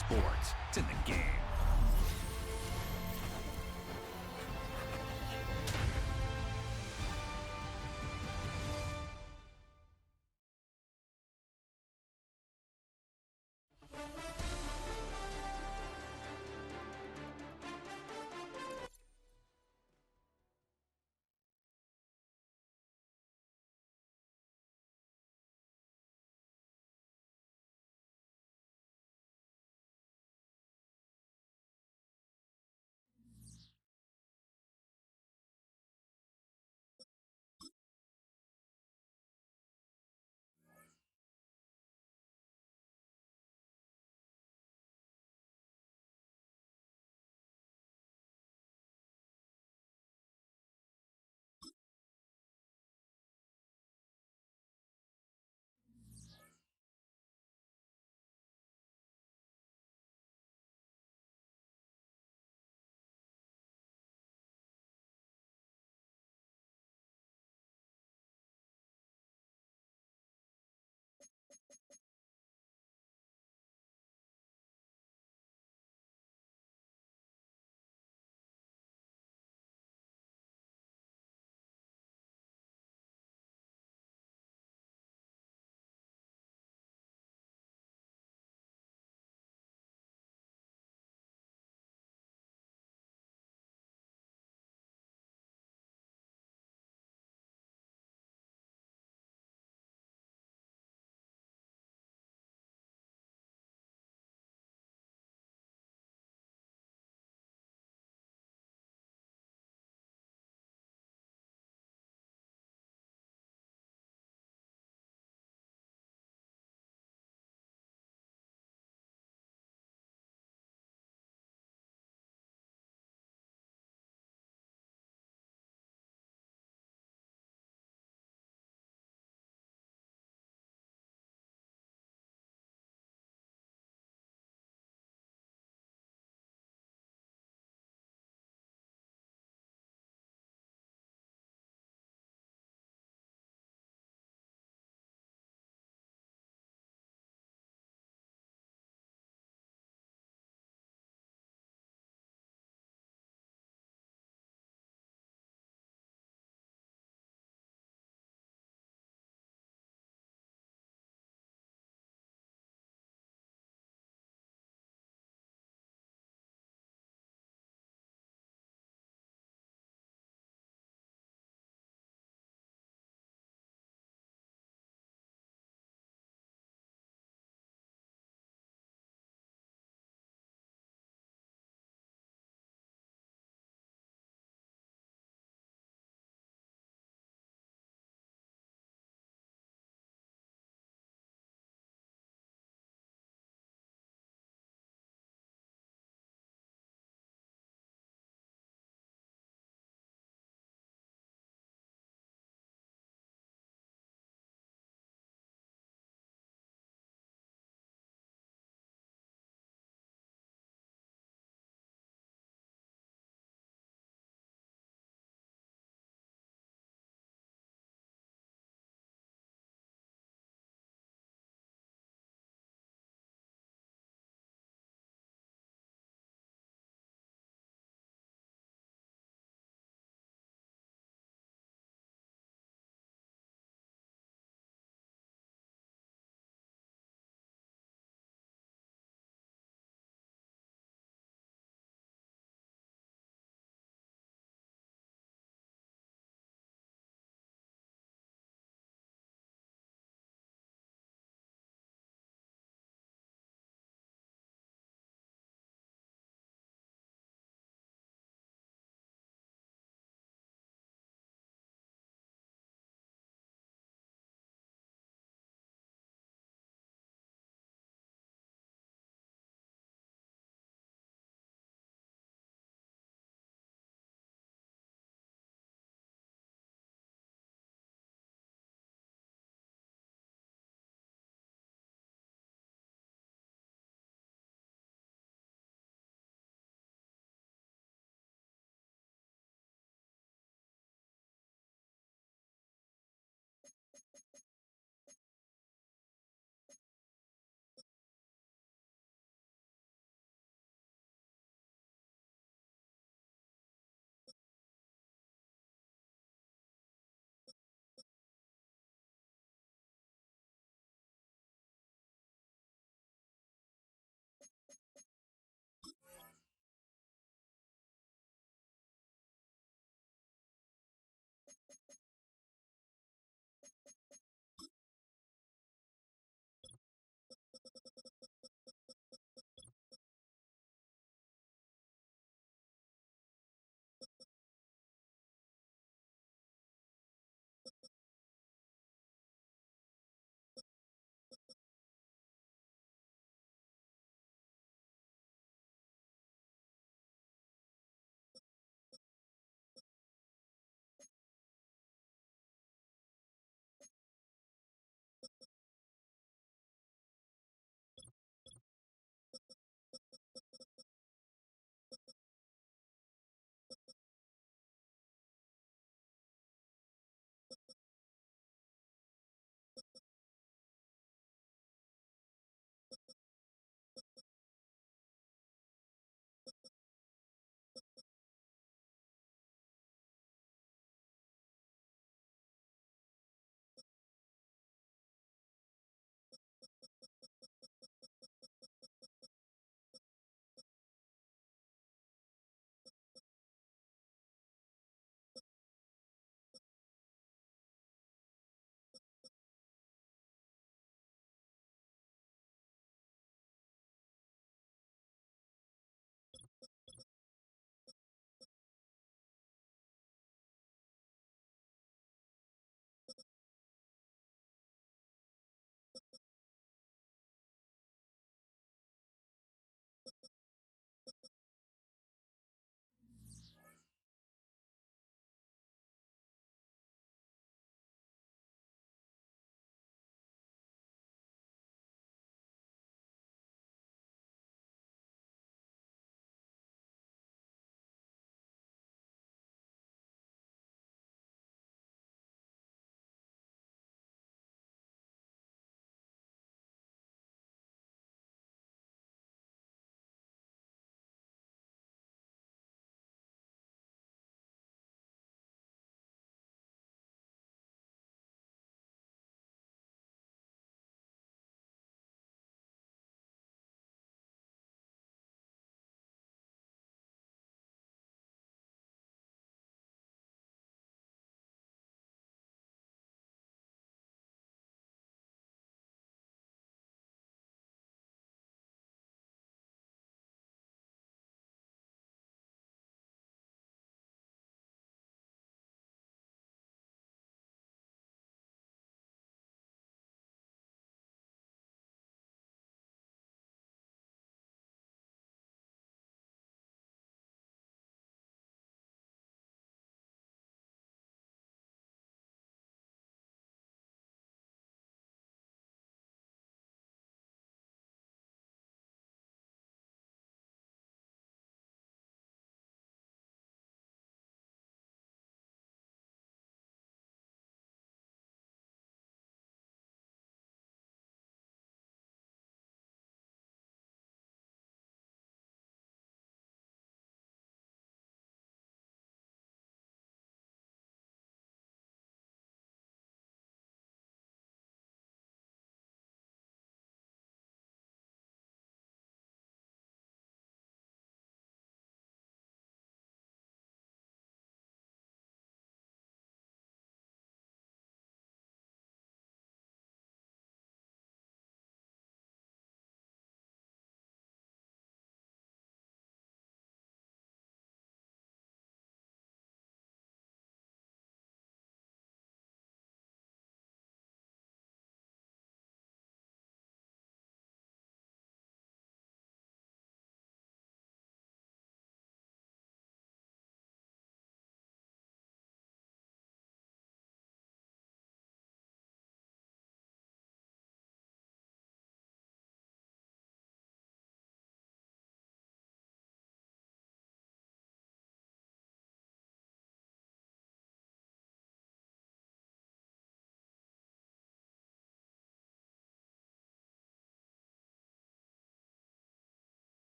sports. It's in the game.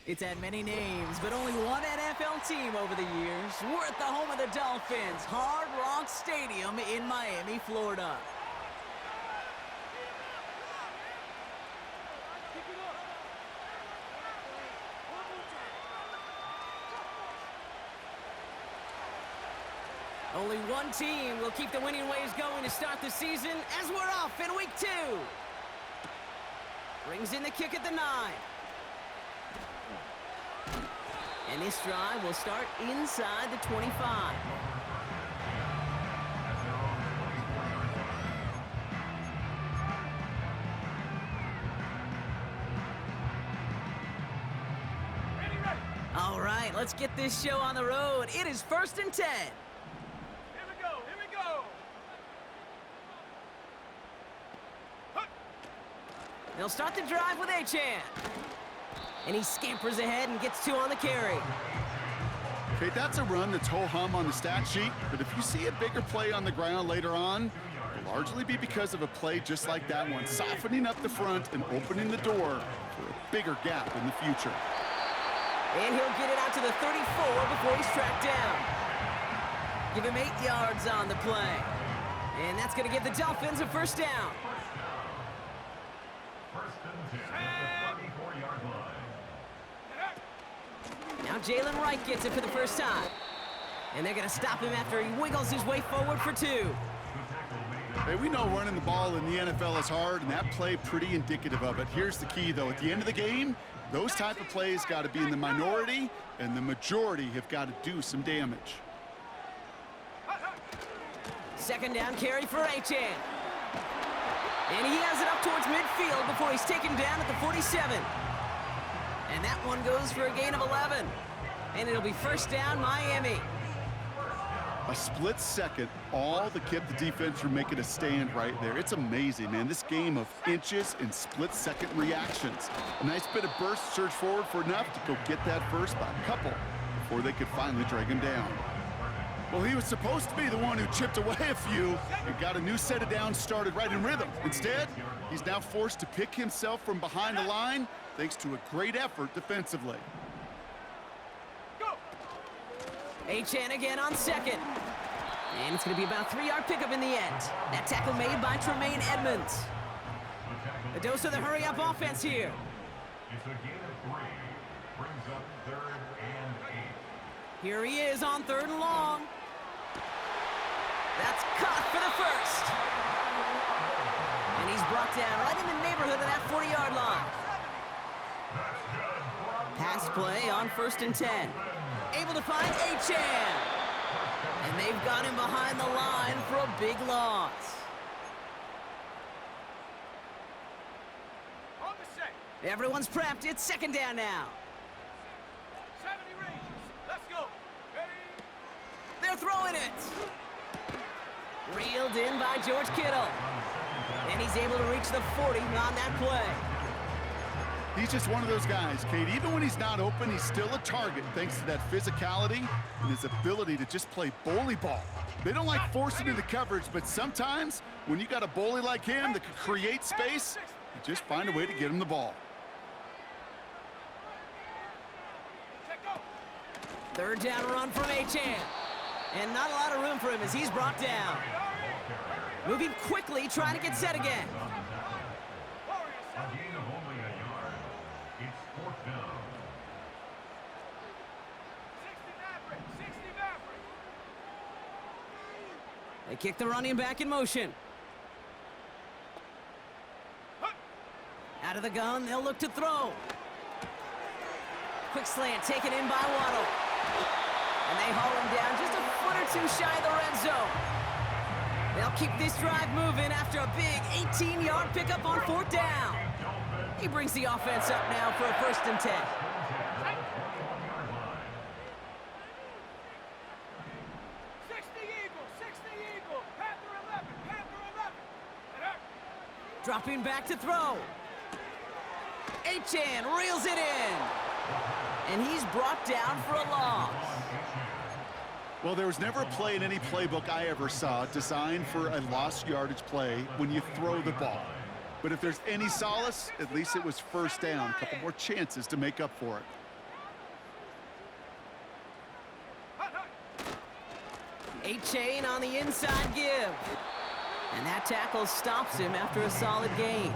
It's had many names, but only one NFL team over the years. We're at the home of the Dolphins, Hard Rock Stadium in Miami, Florida. Only one team will keep the winning ways going to start the season as we're off in week 2. Brings in the kick at the 9. And this drive will start inside the 25. All right, let's get this show on the road. It is 1st and 10. They'll start the drive with Achan. And he scampers ahead and gets 2 on the carry. Okay, that's a run that's ho-hum on the stat sheet, but if you see a bigger play on the ground later on, it'll largely be because of a play just like that one, softening up the front and opening the door for a bigger gap in the future. And he'll get it out to the 34 before he's tracked down. Give him 8 yards on the play. And that's going to give the Dolphins a 1st down. Now Jalen Wright gets it for the first time. And they're going to stop him after he wiggles his way forward for 2. Hey, we know running the ball in the NFL is hard, and that play pretty indicative of it. Here's the key, though. At the end of the game, those type of plays got to be in the minority, and the majority have got to do some damage. 2nd down carry for Achan. And he has it up towards midfield before he's taken down at the 47. And that one goes for a gain of 11. And it'll be 1st down, Miami. A split second, all that kept the defense from making a stand right there. It's amazing, man. This game of inches and split-second reactions. A nice bit of burst, surge forward for enough to go get that first by a couple before they could finally drag him down. Well, he was supposed to be the one who chipped away a few and got a new set of downs started right in rhythm. Instead, he's now forced to pick himself from behind the line thanks to a great effort defensively. Achan again on 2nd. And it's going to be about a 3-yard pickup in the end. That tackle made by Tremaine Edmonds. A dose of the hurry-up offense here. It's a gain of 3. Brings up 3rd and 8. Here he is on 3rd and long. That's caught for the 1st. And he's brought down right in the neighborhood of that 40-yard line. Pass play on 1st and 10. Able to find Achan. And they've got him behind the line for a big loss. Everyone's prepped. It's 2nd down now. 70 ranges. Let's go. Ready? They're throwing it. Reeled in by George Kittle. And he's able to reach the 40 on that play. He's just one of those guys, Kate. Even when he's not open, he's still a target thanks to that physicality and his ability to just play bully ball. They don't like forcing into coverage, but sometimes when you got a bully like him that can create space, you just find a way to get him the ball. 3rd down run from Achan. And not a lot of room for him as he's brought down. Moving quickly, trying to get set again. A gain of only a yard. It's 4th down. 60 Maverick. They kick the running back in motion. Out of the gun, they'll look to throw. Quick slant taken in by Waddle. And they haul him down just a foot or 2 shy of the red zone. They'll keep this drive moving after a big 18-yard pickup on 4th down. He brings the offense up now for a 1st and 10. 60 Eagle. Panther 11. Dropping back to throw. Achan reels it in. And he's brought down for a loss. Well, there was never a play in any playbook I ever saw designed for a lost yardage play when you throw the ball. But if there's any solace, at least it was 1st down. A couple more chances to make up for it. A chain on the inside give. And that tackle stops him after a solid gain.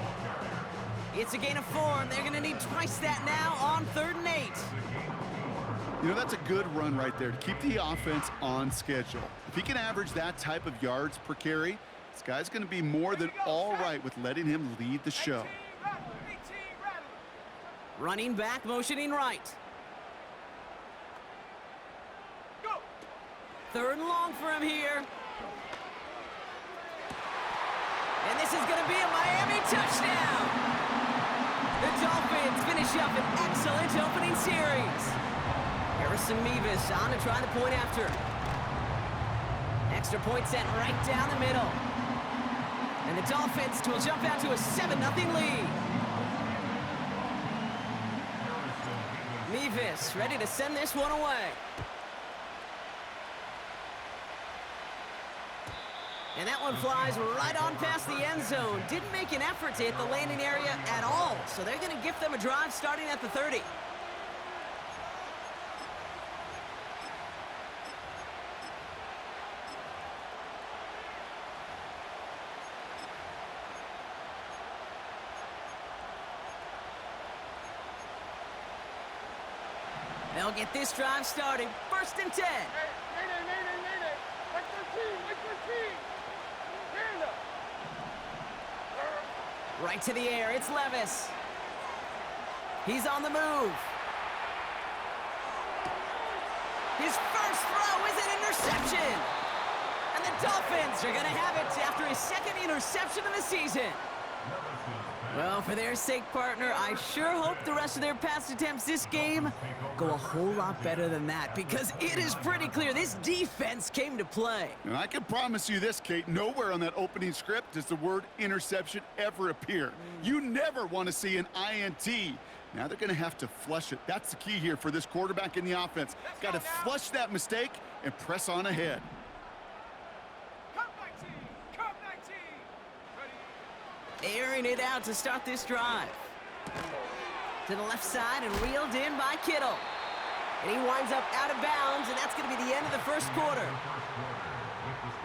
It's a gain of 4, and they're going to need twice that now on 3rd and 8. You know, that's a good run right there to keep the offense on schedule. If he can average that type of yards per carry, this guy's going to be more than all right with letting him lead the show. Running back, motioning right. Go. 3rd and long for him here. And this is going to be a Miami touchdown. The Dolphins finish up an excellent opening series. Harrison Mevis on to try the point after. Extra point set right down the middle. And the Dolphins will jump out to a 7-0 lead. Mevis ready to send this one away. And that one flies right on past the end zone. Didn't make an effort to hit the landing area at all. So they're going to gift them a drive starting at the 30. They'll get this drive started. 1st and 10. Mayday. Like 13. Stand up. Right to the air, it's Levis. He's on the move. His first throw is an interception. And the Dolphins are going to have it after his 2nd interception of the season. Well, for their sake, partner, I sure hope the rest of their pass attempts this game go a whole lot better than that, because it is pretty clear this defense came to play. And I can promise you this, Kate, nowhere on that opening script does the word interception ever appear. You never want to see an INT. Now they're going to have to flush it. That's the key here for this quarterback in the offense. Got to flush that mistake and press on ahead. Come 19. Ready. Airing it out to start this drive. To the left side and reeled in by Kittle. And he winds up out of bounds, and that's going to be the end of the 1st quarter.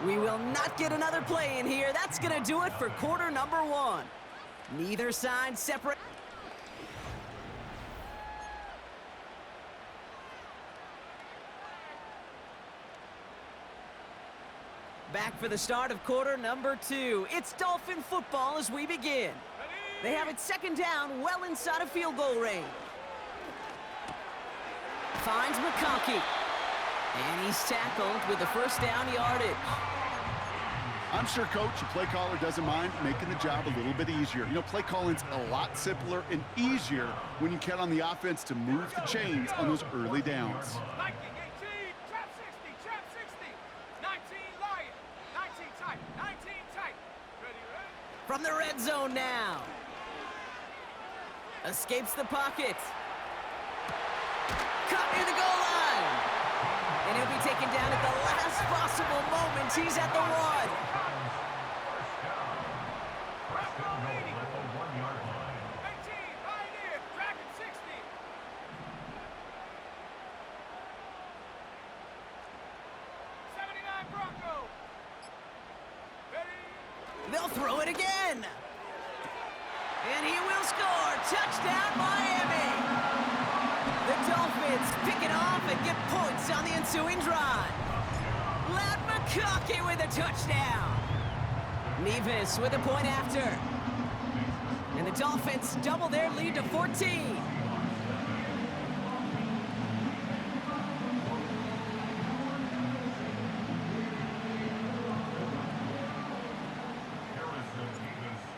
We will not get another play in here. That's going to do it for quarter number 1. Neither side separate. Back for the start of quarter number 2. It's Dolphin football as we begin. They have it 2nd down, well inside of field goal range. Finds McConkey. And he's tackled with the 1st down yardage. I'm sure, Coach, the play caller doesn't mind making the job a little bit easier. You know, play calling's a lot simpler and easier when you count on the offense to move the chains on those early downs. Viking 18. Trap 60. 19 Lion. 19 tight. Ready. From the red zone now. Escapes the pocket. Caught near the goal line. And he'll be taken down at the last possible moment. He's at the 1. They'll throw it again. And he will score. Touchdown, Miami. The Dolphins pick it off and get points on the ensuing drive. Lad McConkey with a touchdown. Mevis with a point after. And the Dolphins double their lead to 14.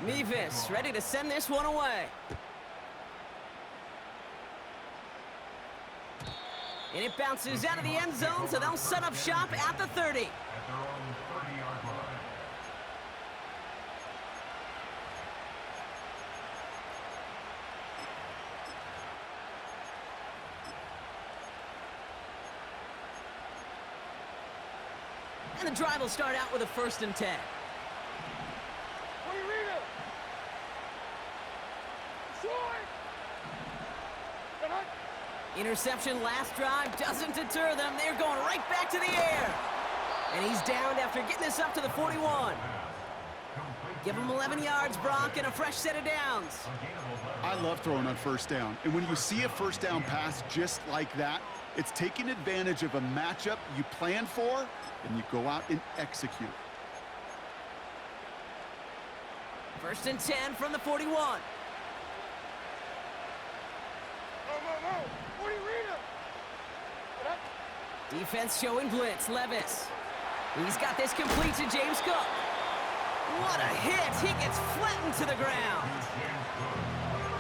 Mevis ready to send this one away. And it bounces out of the end zone, so they'll set up shop at the 30. At their own 30-yard line. And the drive will start out with a 1st and 10. What do you read it? Short. Interception last drive doesn't deter them. They're going right back to the air. And he's downed after getting this up to the 41. Give him 11 yards, Brock, and a fresh set of downs. I love throwing on first down. And when you see a first down pass just like that, it's taking advantage of a matchup you plan for, and you go out and execute. 1st and 10 from the 41. Defense showing blitz. Levis. He's got this complete to James Cook. What a hit. He gets flattened to the ground.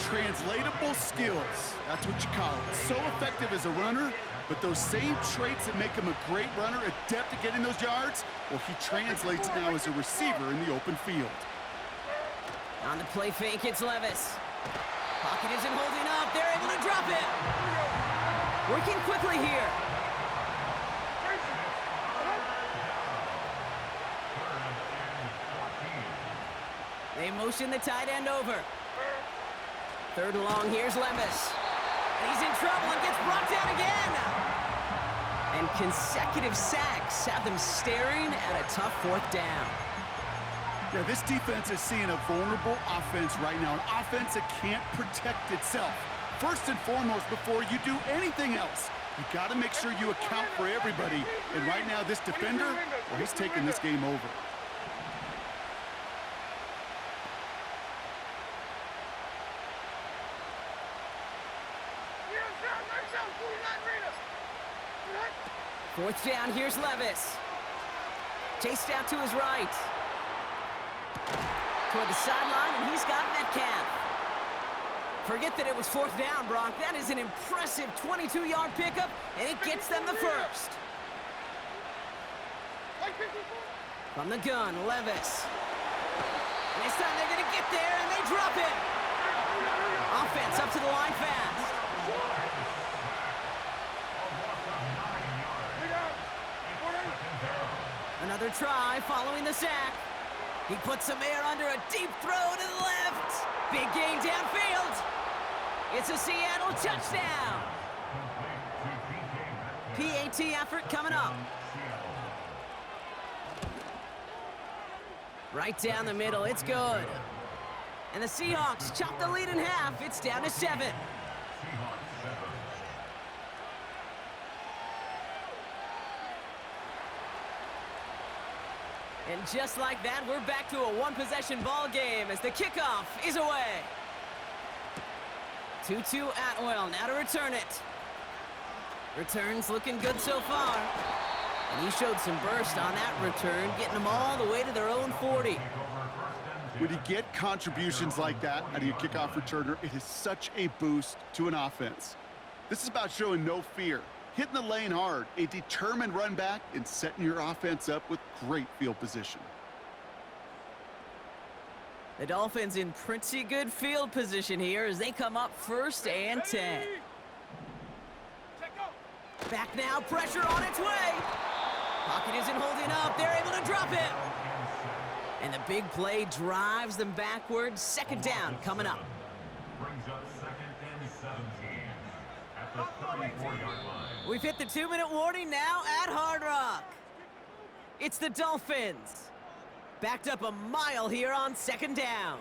Translatable skills. That's what you call it. So effective as a runner, but those same traits that make him a great runner, adept at getting those yards, well, he translates now as a receiver in the open field. On the play fake, it's Levis. Pocket isn't holding up. They're able to drop it. Working quickly here. They motion the tight end over. 3rd and long, here's Levis. And he's in trouble and gets brought down again. And consecutive sacks have them staring at a tough 4th down. Yeah, this defense is seeing a vulnerable offense right now, an offense that can't protect itself. First and foremost, before you do anything else, you got to make sure you account for everybody. And right now, this defender, well, he's taking this game over. Fourth down, here's Levis. Chased out to his right. Toward the sideline, and he's got Metcalf. Forget that it was 4th down, Brock. That is an impressive 22-yard pickup, and it gets them the first. From the gun, Levis. And this time they're going to get there, and they drop it. Offense up to the line fast. Another try following the sack. He puts some air under a deep throw to the left. Big gain downfield. It's a Seattle touchdown. PAT effort coming up. Right down the middle, it's good. And the Seahawks chop the lead in half. It's down to 7. And just like that, we're back to a one-possession ball game as the kickoff is away. 2-2 Atwell, now to return it. Returns looking good so far. And he showed some burst on that return, getting them all the way to their own 40. When you get contributions like that out of your kickoff returner, it is such a boost to an offense. This is about showing no fear, hitting the lane hard, a determined run back, and setting your offense up with great field position. The Dolphins in pretty good field position here as they come up 1st and 10. Back now, pressure on its way. Pocket isn't holding up. They're able to drop it. And the big play drives them backwards. 2nd down coming up. Brings up 2nd and 17 at the 34-yard line. We've hit the 2-minute warning now at Hard Rock. It's the Dolphins. Backed up a mile here on 2nd down.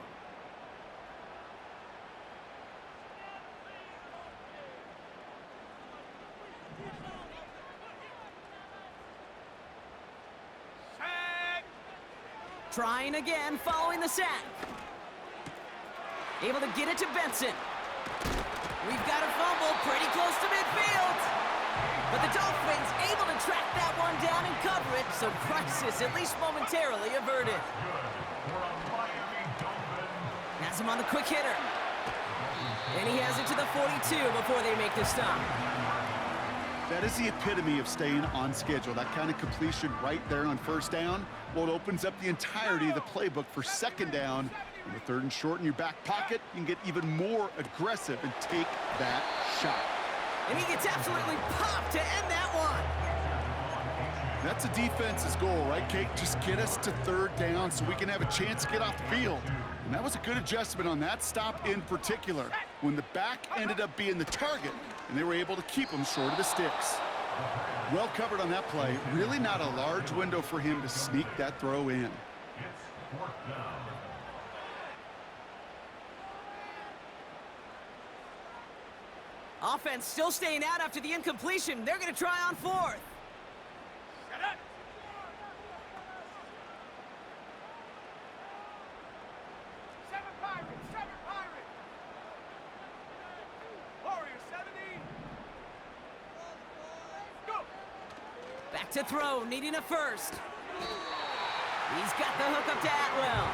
Trying again following the sack. Able to get it to Benson. We've got a fumble pretty close to midfield. But the Dolphins able to track that one down and cover it, so crisis at least momentarily averted. Has him on the quick hitter. And he has it to the 42 before they make the stop. That is the epitome of staying on schedule. That kind of completion right there on 1st down. Well, it opens up the entirety of the playbook for 2nd down. On the 3rd and short in your back pocket, you can get even more aggressive and take that shot. And he gets absolutely popped to end that one. That's a defense's goal, right, Kate? Just get us to 3rd down so we can have a chance to get off the field. And that was a good adjustment on that stop in particular, when the back ended up being the target, and they were able to keep them short of the sticks. Well covered on that play. Really not a large window for him to sneak that throw in. It's fourth down. Offense still staying out after the incompletion. They're going to try on fourth. Set up. Seven Pirates. Warriors 70. Go. Back to throw, needing a first. He's got the hook up to Atwell.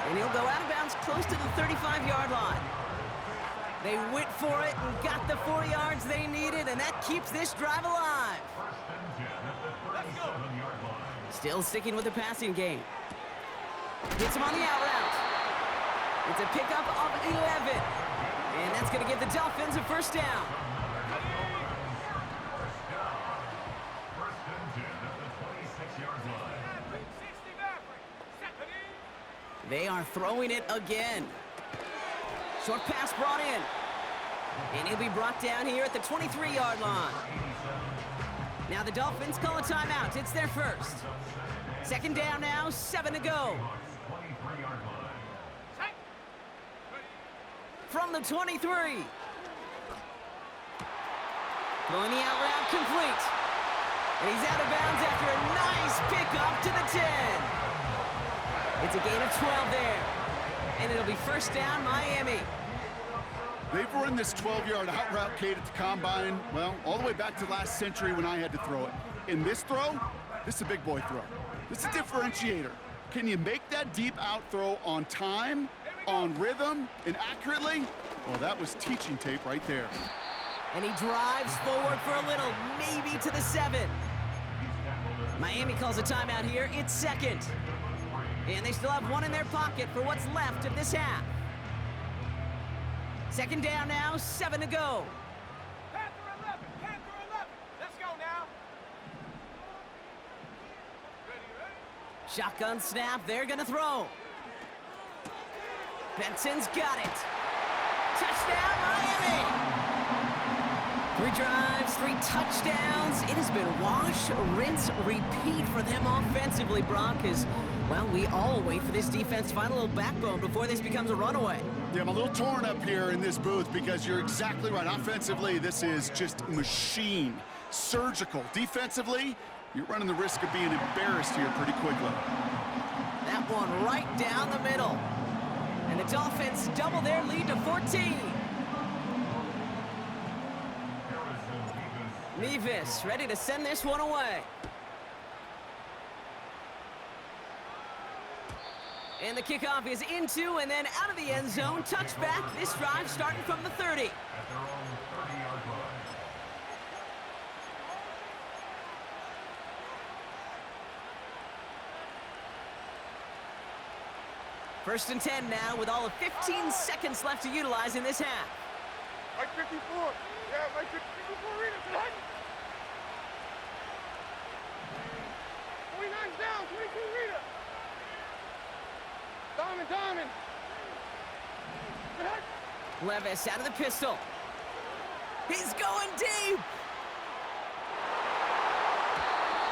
And he'll go out of bounds close to the 35-yard line. They went for it and got the 4 yards they needed, and that keeps this drive alive. First and 10 at the 37-yard line. Still sticking with the passing game. Gets him on the out route. It's a pickup of 11. And that's going to give the Dolphins a first down. First and 10 at the 26-yard line. 60 Maverick. Set. They are throwing it again. Short pass brought in. And he'll be brought down here at the 23-yard line. Now the Dolphins call a timeout. It's their first. Second down now, 7 to go. 23-yard line. Set. From the 23. Throwing the out route complete. And he's out of bounds after a nice pickup to the 10. It's a gain of 12 there. And it'll be first down, Miami. They've run this 12-yard out route, Kate, at the combine, well, all the way back to last century when I had to throw it. In this throw, this is a big boy throw. This is a differentiator. Can you make that deep out throw on time, on rhythm, and accurately? Well, that was teaching tape right there. And he drives forward for a little, maybe to the 7. Miami calls a timeout here. It's second. And they still have one in their pocket for what's left of this half. Second down now, 7 to go. Panther 11. Let's go now. Ready. Shotgun snap, they're gonna throw. Benson's got it. Touchdown, Miami! 3 drives, 3 touchdowns. It has been wash, rinse, repeat for them offensively, Brock, as, well, we all wait for this defense to find a little backbone before this becomes a runaway. Yeah, I'm a little torn up here in this booth because you're exactly right. Offensively, this is just machine, surgical. Defensively, you're running the risk of being embarrassed here pretty quickly. That one right down the middle. And the Dolphins double their lead to 14. Nevis ready to send this one away. And the kickoff is into and then out of the end zone. Touchback. This drive starting from the 30. At their own 30-yard line. First and 10 now with all of 15 seconds left to utilize in this half. Mike 54. Yeah, Mike 54 readers tonight. 29's down, 22 reader. Diamond. Levis out of the pistol. He's going deep.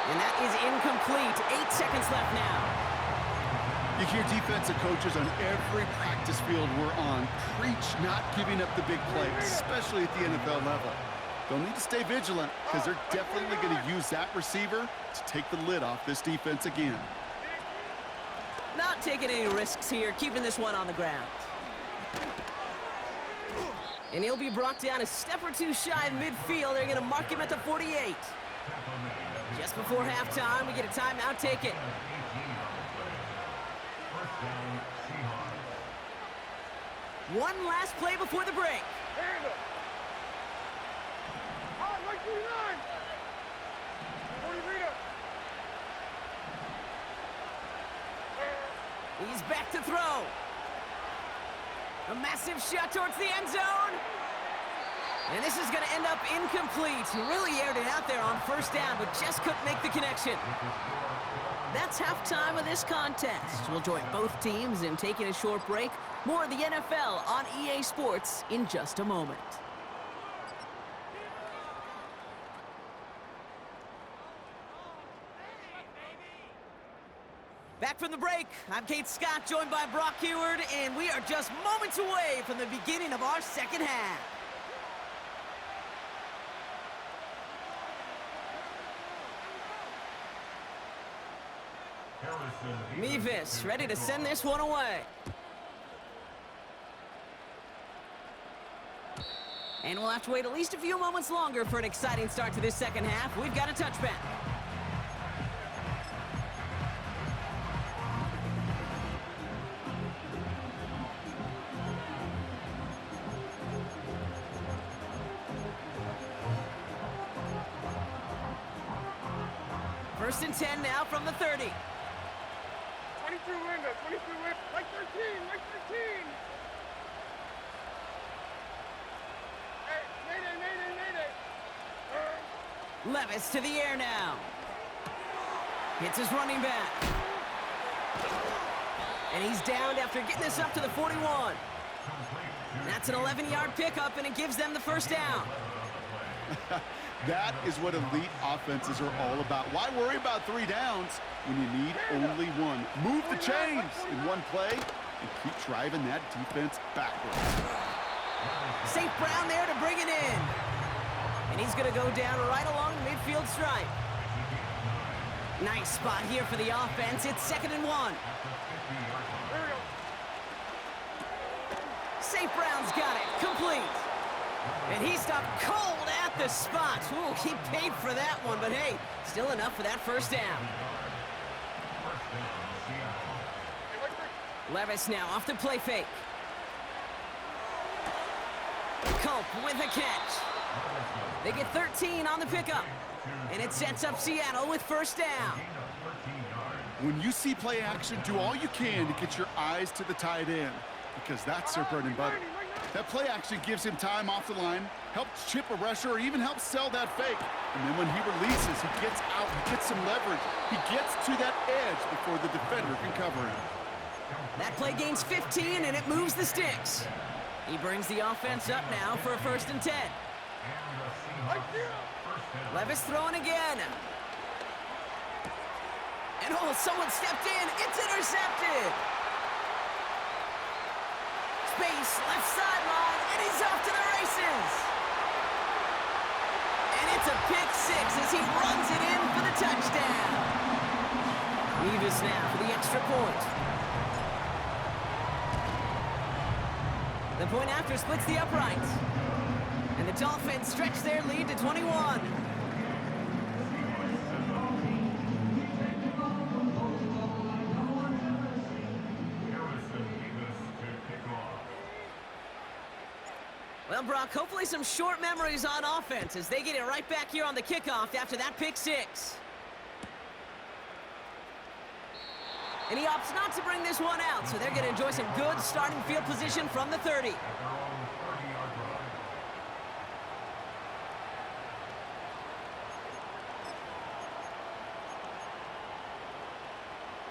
And that is incomplete. 8 seconds left now. You hear defensive coaches on every practice field we're on preach not giving up the big play, especially at the NFL level. They'll need to stay vigilant because they're definitely going to use that receiver to take the lid off this defense again. Not taking any risks here, keeping this one on the ground. And he'll be brought down a step or two shy of midfield. They're going to mark him at the 48. Just before halftime, we get a timeout taken. One last play before the break. Hand up. Hot, Mike 49. 40 reader. He's back to throw. A massive shot towards the end zone. And this is going to end up incomplete. He really aired it out there on first down, but just couldn't make the connection. That's halftime of this contest. We'll join both teams in taking a short break. More of the NFL on EA Sports in just a moment. Back from the break, I'm Kate Scott, joined by Brock Heward, and we are just moments away from the beginning of our second half. Mevis ready to send this one away. And we'll have to wait at least a few moments longer for an exciting start to this second half. We've got a touchback. First and 10 now from the 30. 22 Linda, 22 Linda, like 13, like 13. Hey, Mayday. Levis to the air now. Hits his running back. And he's downed after getting this up to the 41. That's an 11-yard pickup, and it gives them the first down. That is what elite offenses are all about. Why worry about 3 downs when you need only 1? Move the chains in one play and keep driving that defense backwards. St. Brown there to bring it in. And he's going to go down right along the midfield stripe. Nice spot here for the offense. It's 2nd and 1. St. Brown's got it. Complete. And he stopped cold at the spot. Ooh, he paid for that one, but hey, still enough for that first down. Levis now off the play fake. Culp with a catch. They get 13 on the pickup, and it sets up Seattle with first down. When you see play action, do all you can to get your eyes to the tight end, because that's their bread and butter. That play action gives him time off the line, helps chip a rusher, or even helps sell that fake. And then when he releases, he gets out, he gets some leverage. He gets to that edge before the defender can cover him. That play gains 15, and it moves the sticks. He brings the offense up now for a 1st and 10. Levis throwing again. And oh, someone stepped in. It's intercepted. Space, left sideline, and he's off to the races. And it's a pick 6 as he runs it in for the touchdown. Mevis now for the extra point. The point after splits the uprights. And the Dolphins stretch their lead to 21. Well, Brock, hopefully some short memories on offense as they get it right back here on the kickoff after that pick 6. And he opts not to bring this one out, so they're going to enjoy some good starting field position from the 30.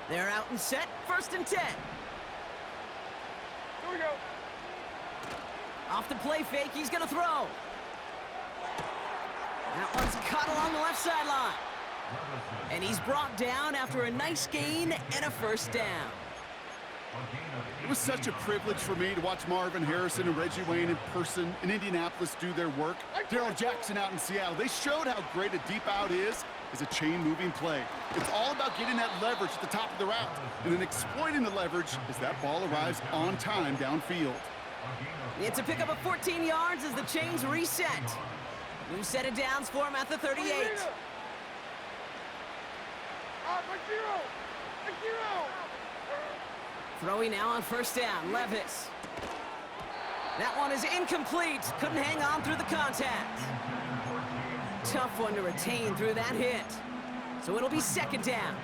They're out and set, 1st and 10. Here we go. Off the play fake, he's going to throw. That one's caught along the left sideline. And he's brought down after a nice gain and a first down. It was such a privilege for me to watch Marvin Harrison and Reggie Wayne in person in Indianapolis do their work. Darrell Jackson out in Seattle. They showed how great a deep out is as a chain-moving play. It's all about getting that leverage at the top of the route and then exploiting the leverage as that ball arrives on time downfield. It's a pickup of 14 yards as the chains reset. New set of downs for him at the 38. Throwing now on first down, Levis. That one is incomplete. Couldn't hang on through the contact. Tough one to retain through that hit. So it'll be 2nd down.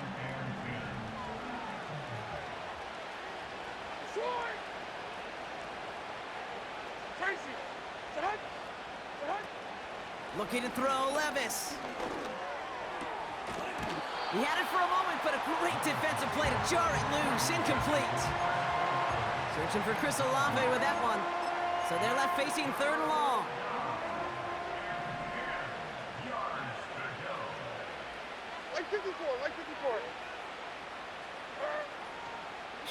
Looking to throw, Levis. He had it for a moment, but a great defensive play to jar it loose. Incomplete. Searching for Chris Olave with that one. So they're left facing 3rd and long. Like 54, like 54.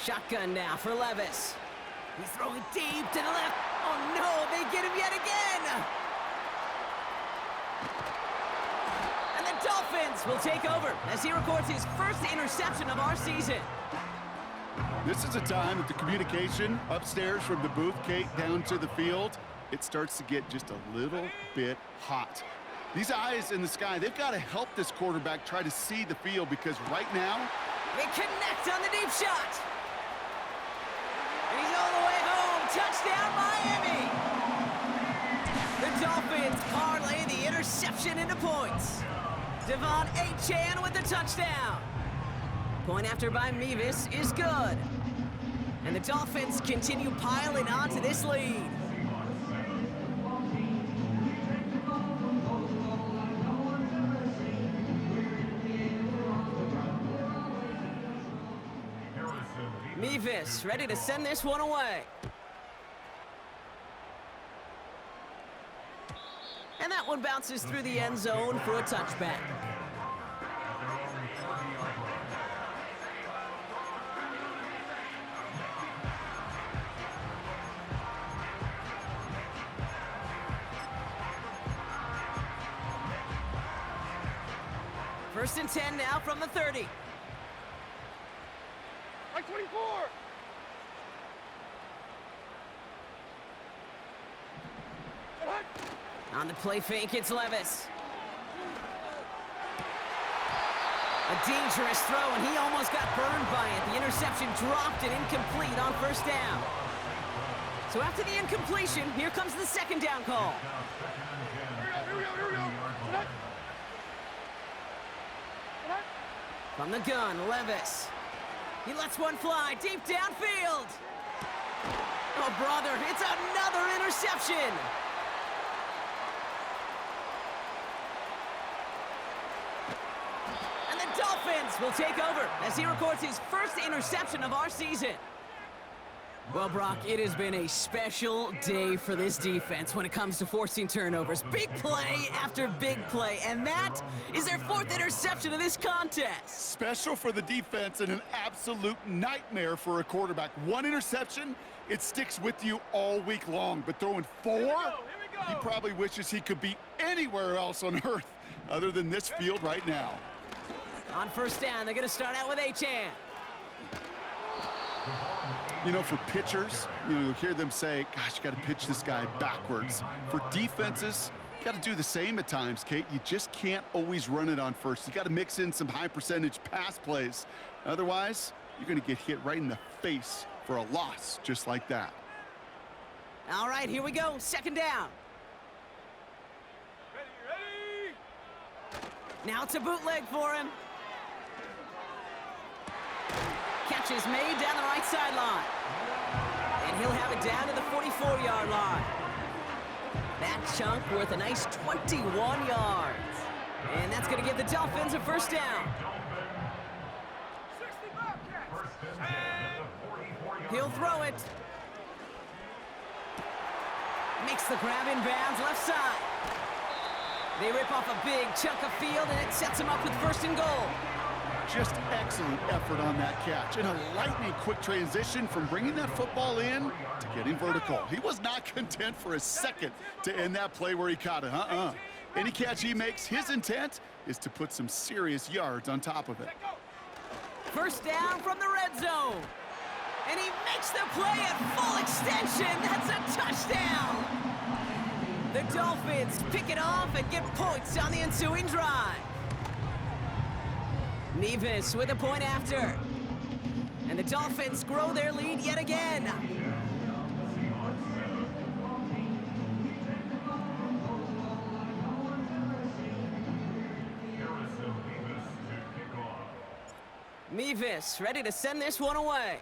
Shotgun now for Levis. He's throwing deep to the left. Oh no, they get him yet again. And the Dolphins will take over as he records his first interception of our season. This is a time that the communication upstairs from the booth, Kate, down to the field, it starts to get just a little bit hot. These eyes in the sky, they've got to help this quarterback try to see the field, because right now... They connect on the deep shot. And he's all the way home. Touchdown, Miami. The Dolphins parlay the interception into points. Devon Achane with the touchdown. Point after by Mevis is good. And the Dolphins continue piling onto this lead. Mevis ready to send this one away. And that one bounces through the end zone for a touchback. First and 10 now from the 30. Like 24. On the play fake, it's Levis. A dangerous throw, and he almost got burned by it. The interception dropped and incomplete on first down. So after the incompletion, here comes the second down call. Here we go. From the gun, Levis. He lets one fly deep downfield. Oh, brother, it's another interception. And the Dolphins will take over as he records his first interception of our season. Well, Brock, it has been a special day for this defense when it comes to forcing turnovers. Big play after big play, and that is their fourth interception of this contest. Special for the defense and an absolute nightmare for a quarterback. One interception, it sticks with you all week long. But throwing four, he probably wishes he could be anywhere else on earth other than this field right now. On first down, they're going to start out with Achane. You know, for pitchers, you'll hear them say, gosh, you got to pitch this guy backwards. For defenses, you got to do the same at times, Kate. You just can't always run it on first. You got to mix in some high percentage pass plays. Otherwise, you're going to get hit right in the face for a loss just like that. All right, here we go. Second down. Ready. Now it's a bootleg for him. Catch is made down the right sideline. And he'll have it down to the 44-yard line. That chunk worth a nice 21 yards. And that's going to give the Dolphins a first down. 60 Bobcats. He'll throw it. Makes the grab in bounds left side. They rip off a big chunk of field, and it sets him up with first and goal. Just excellent effort on that catch, and a lightning quick transition from bringing that football in to getting vertical. He was not content for a second to end that play where he caught it. Any catch he makes, his intent is to put some serious yards on top of it. First down from the red zone. And he makes the play at full extension. That's a touchdown. The Dolphins pick it off and get points on the ensuing drive. Mevis with a point after. And the Dolphins grow their lead yet again. Mevis ready to send this one away.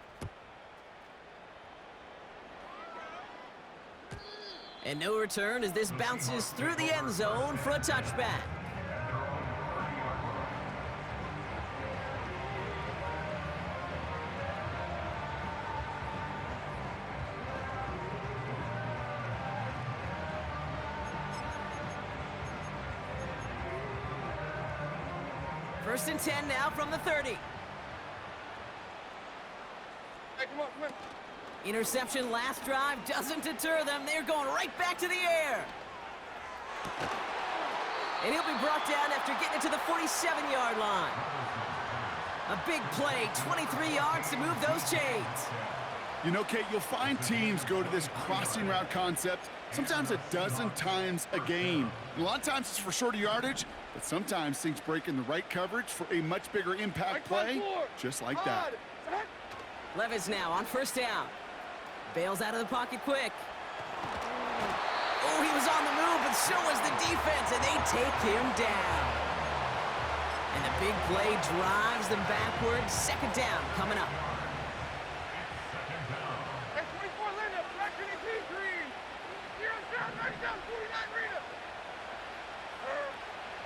And no return as this bounces through the end zone for a touchback. First and 10 now from the 30. Flip. Interception last drive doesn't deter them. They're going right back to the air. And he'll be brought down after getting it to the 47-yard line. A big play, 23 yards to move those chains. You know, Kate, you'll find teams go to this crossing route concept sometimes a dozen times a game. And a lot of times it's for shorter yardage, but sometimes things break in the right coverage for a much bigger impact play, just like that. Levis now on first down. Bails out of the pocket quick. Oh, he was on the move, but so was the defense, and they take him down. And the big play drives them backwards. Second down coming up. Hey, 24 Linda, back to the team green. Here on down, 49 Rita.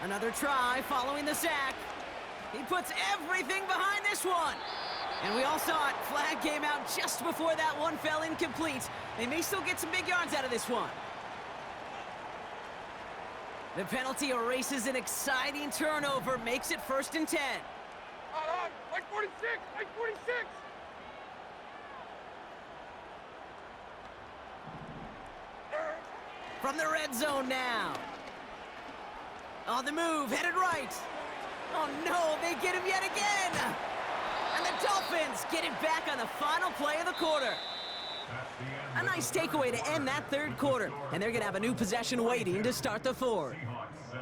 Another try following the sack. He puts everything behind this one. And we all saw it. Flag came out just before that one fell incomplete. They may still get some big yards out of this one. The penalty erases an exciting turnover, makes it 1st and 10. Like 46, like 46. From the red zone now. On the move, headed right. Oh no, they get him yet again. And the Dolphins get it back on the final play of the quarter. A nice takeaway to end that third quarter. And they're going to have a new possession waiting to start the fourth.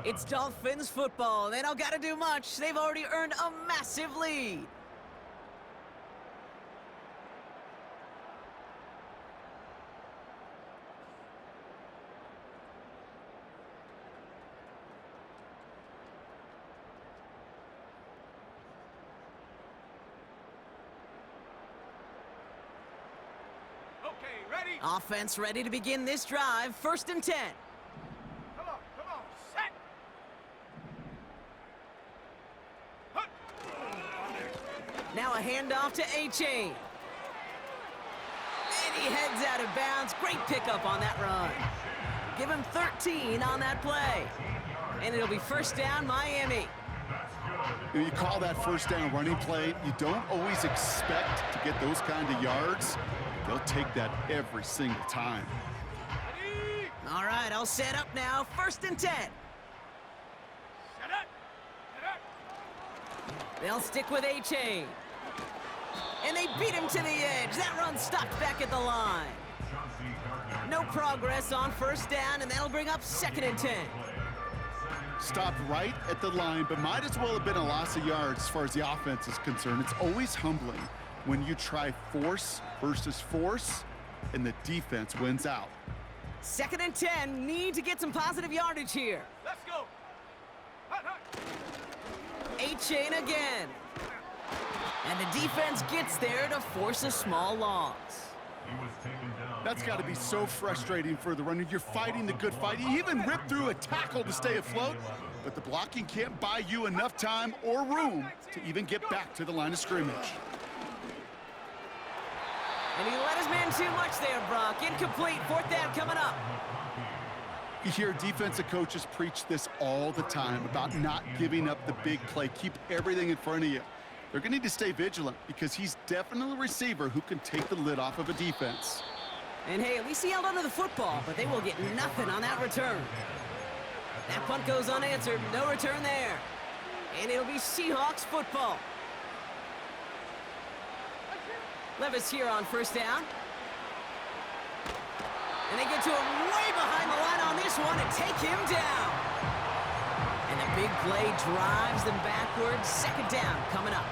It's Dolphins football. They don't got to do much. They've already earned a massive lead. Ready? Offense ready to begin this drive. 1st and 10. Come on, set. Now a handoff to A-Chain. And he heads out of bounds. Great pickup on that run. Give him 13 on that play. And it'll be 1st down, Miami. You call that 1st down running play. You don't always expect to get those kind of yards. They'll take that every single time. All right, I'll set up now. 1st and 10. Set up. They'll stick with A-Chain. And they beat him to the edge. That run stopped back at the line. No progress on 1st down, and that'll bring up 2nd and 10. Stopped right at the line, but might as well have been a loss of yards as far as the offense is concerned. It's always humbling when you try force versus force, and the defense wins out. 2nd and 10, need to get some positive yardage here. Let's go. A-Chain again. And the defense gets there to force a small loss. That's got to be so frustrating for the runner. You're fighting the good fight. You even rip through a tackle to stay afloat, but the blocking can't buy you enough time or room to even get back to the line of scrimmage. And he let his man too much there, Brock. Incomplete, 4th down coming up. You hear defensive coaches preach this all the time about not giving up the big play. Keep everything in front of you. They're going to need to stay vigilant because he's definitely a receiver who can take the lid off of a defense. And hey, at least he held onto the football, but they will get nothing on that return. That punt goes unanswered, no return there. And it'll be Seahawks football. Levis here on 1st down. And they get to him way behind the line on this one and take him down. And the big play drives them backwards. 2nd down coming up.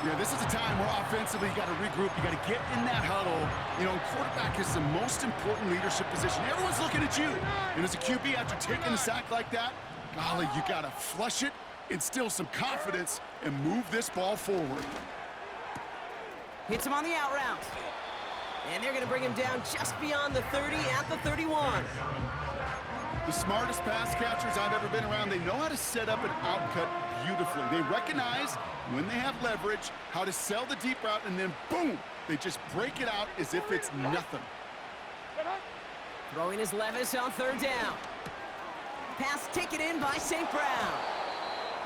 Yeah, this is a time where offensively you got to regroup. You got to get in that huddle. You know, quarterback is the most important leadership position. Everyone's looking at you. And as a QB, after taking a sack like that, golly, you got to flush it, instill some confidence, and move this ball forward. Hits him on the out route. And they're going to bring him down just beyond the 30 at the 31. The smartest pass catchers I've ever been around, they know how to set up an out cut beautifully. They recognize when they have leverage, how to sell the deep route, and then boom, they just break it out as if it's nothing. Throwing his Levis on 3rd down. Pass taken in by St. Brown.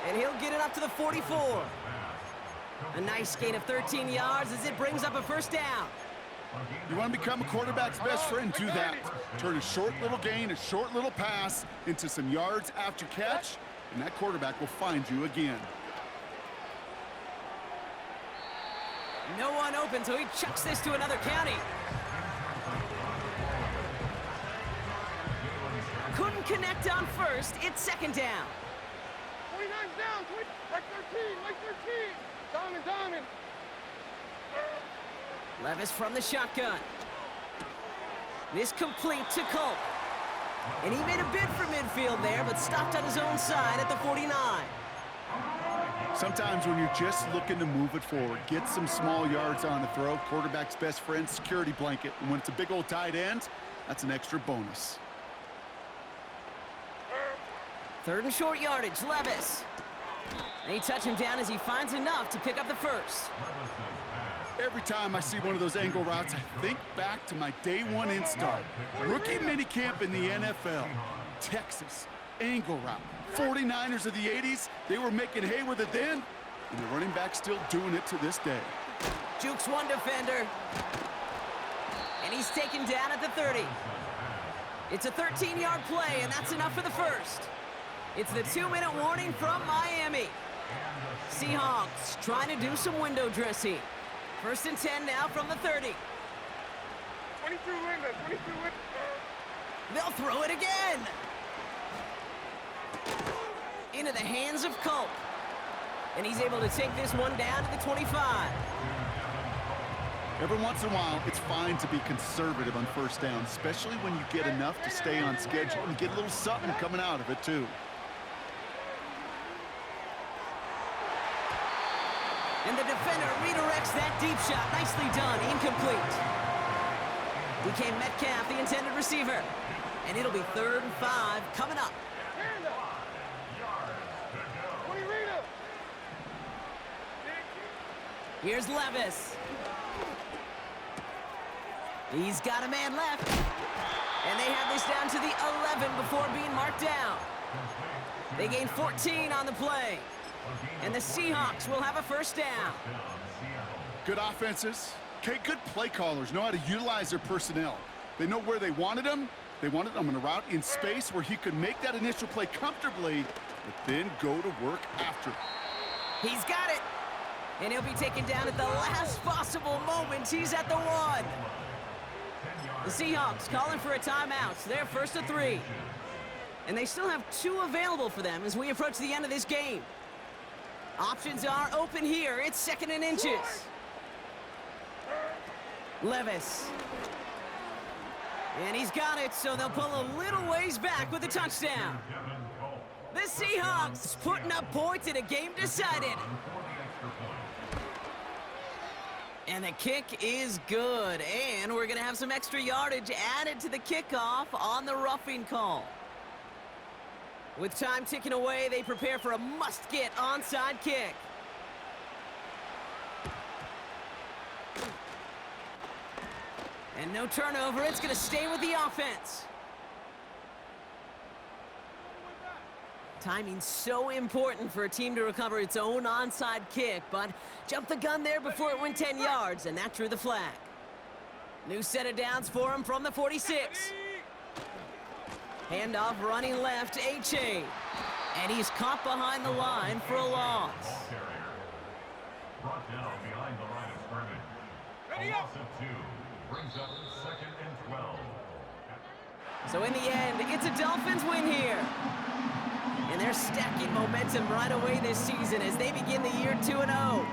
And he'll get it up to the 44. A nice gain of 13 yards as it brings up a first down. You want to become a quarterback's best friend, do that. Turn a short little gain, a short little pass into some yards after catch, and that quarterback will find you again. No one open, so he chucks this to another county. Couldn't connect on first. It's second down. 29's down. 20, like 13. Like 13. Diamond. Levis from the shotgun. This complete to Culp. And he made a bid for midfield there, but stopped on his own side at the 49. Sometimes when you're just looking to move it forward, get some small yards on the throw, quarterback's best friend, security blanket. And when it's a big old tight end, that's an extra bonus. Third and short yardage, Levis. And he touched him down as he finds enough to pick up the first. Every time I see one of those angle routes, I think back to my day one install. Rookie minicamp in the NFL. Texas, angle route. 49ers of the 80s, they were making hay with it then, and the running back's still doing it to this day. Jukes one defender. And he's taken down at the 30. It's a 13-yard play, and that's enough for the first. It's the 2-minute warning from Miami. Seahawks trying to do some window dressing. First and 10 now from the 30. 22 Linda. 22 Linda. They'll throw it again. Into the hands of Culp. And he's able to take this one down to the 25. Every once in a while, it's fine to be conservative on first down, especially when you get enough to stay on schedule and get a little something coming out of it, too. And the defender redirects that deep shot. Nicely done. Incomplete. Became Metcalf, the intended receiver. And it'll be 3rd and 5 coming up. Here's Levis. He's got a man left. And they have this down to the 11 before being marked down. They gain 14 on the play. And the Seahawks will have a first down. Good offenses. Okay, good play callers know how to utilize their personnel. They know where they wanted them. They wanted them in a route in space where he could make that initial play comfortably, but then go to work after. He's got it. And he'll be taken down at the last possible moment. He's at the 1. The Seahawks calling for a timeout. So they're 1st and 3. And they still have 2 available for them as we approach the end of this game. Options are open here. It's 2nd and inches. Levis. And he's got it, so they'll pull a little ways back with a touchdown. The Seahawks putting up points in a game decided. And the kick is good. And we're going to have some extra yardage added to the kickoff on the roughing call. With time ticking away, they prepare for a must-get onside kick. And no turnover. It's going to stay with the offense. Timing's so important for a team to recover its own onside kick, but jumped the gun there before it went 10 yards, and that drew the flag. New set of downs for him from the 46. Handoff running left, H.A. And he's caught behind the line for a loss. Brought down behind the line of scrimmage. Ready A up. loss of 2 brings up 2nd and 12. So in the end, it's a Dolphins win here. And they're stacking momentum right away this season as they begin the year 2-0.